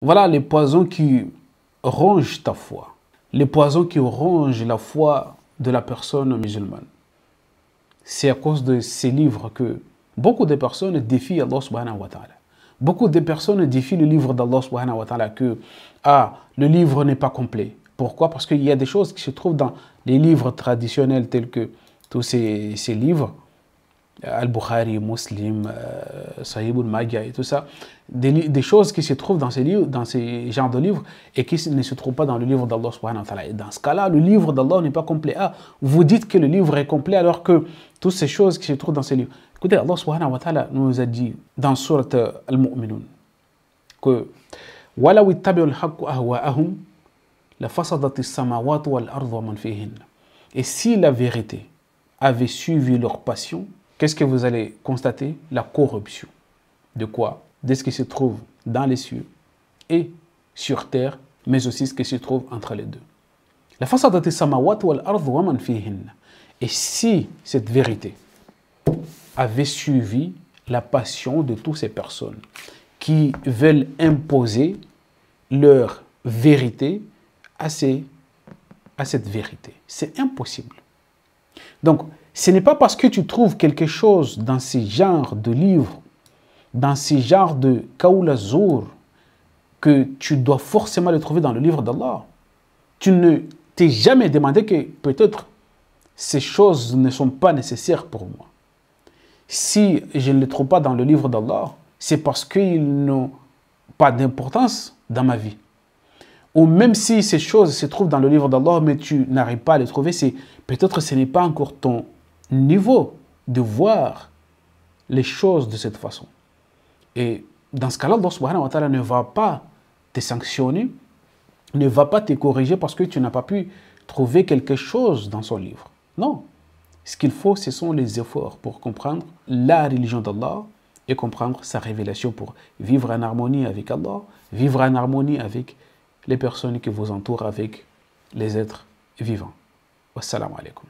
Voilà les poisons qui rongent ta foi, les poisons qui rongent la foi de la personne musulmane. C'est à cause de ces livres que beaucoup de personnes défient Allah subhanahu wa ta'ala. Beaucoup de personnes défient le livre d'Allah subhanahu wa ta'ala que le livre n'est pas complet. Pourquoi? Parce qu'il y a des choses qui se trouvent dans les livres traditionnels tels que tous ces livres, Al-Bukhari, Muslim, Sahih al-Majah et tout ça, des choses qui se trouvent dans ces livres, dans ces genres de livres et qui ne se trouvent pas dans le livre d'Allah subhanahu wa ta'ala. Et dans ce cas-là, le livre d'Allah n'est pas complet. Vous dites que le livre est complet alors que toutes ces choses qui se trouvent dans ces livres. Écoutez, Allah subhanahu wa ta'ala nous a dit dans Surat Al-Mu'minun que وَلَوِ اتَّبِعُوا الْحَقُّ أَهْوَاءَهُمْ لَفَسَدَتِ السَّمَاوَاتُ وَالْأَرْضُ وَمَنْ فِيهِنَّ. Et si la vérité avait suivi leur passion, qu'est-ce que vous allez constater? La corruption. De quoi? De ce qui se trouve dans les cieux et sur terre, mais aussi ce qui se trouve entre les deux. La fasadati samawat wal ard wa man fihinna. Et si cette vérité avait suivi la passion de toutes ces personnes qui veulent imposer leur vérité à cette vérité, c'est impossible. Donc, ce n'est pas parce que tu trouves quelque chose dans ces genres de livres, dans ces genres de Kaoul Azour, que tu dois forcément le trouver dans le livre d'Allah. Tu ne t'es jamais demandé que peut-être ces choses ne sont pas nécessaires pour moi. Si je ne les trouve pas dans le livre d'Allah, c'est parce qu'ils n'ont pas d'importance dans ma vie. Ou même si ces choses se trouvent dans le livre d'Allah, mais tu n'arrives pas à les trouver, c'est peut-être ce n'est pas encore ton niveau de voir les choses de cette façon. Et dans ce cas-là, Allah subhanahu wa ta'ala ne va pas te sanctionner, ne va pas te corriger parce que tu n'as pas pu trouver quelque chose dans son livre. Non. Ce qu'il faut, ce sont les efforts pour comprendre la religion d'Allah et comprendre sa révélation pour vivre en harmonie avec Allah, vivre en harmonie avec les personnes qui vous entourent, avec les êtres vivants. Wassalamu alaikum.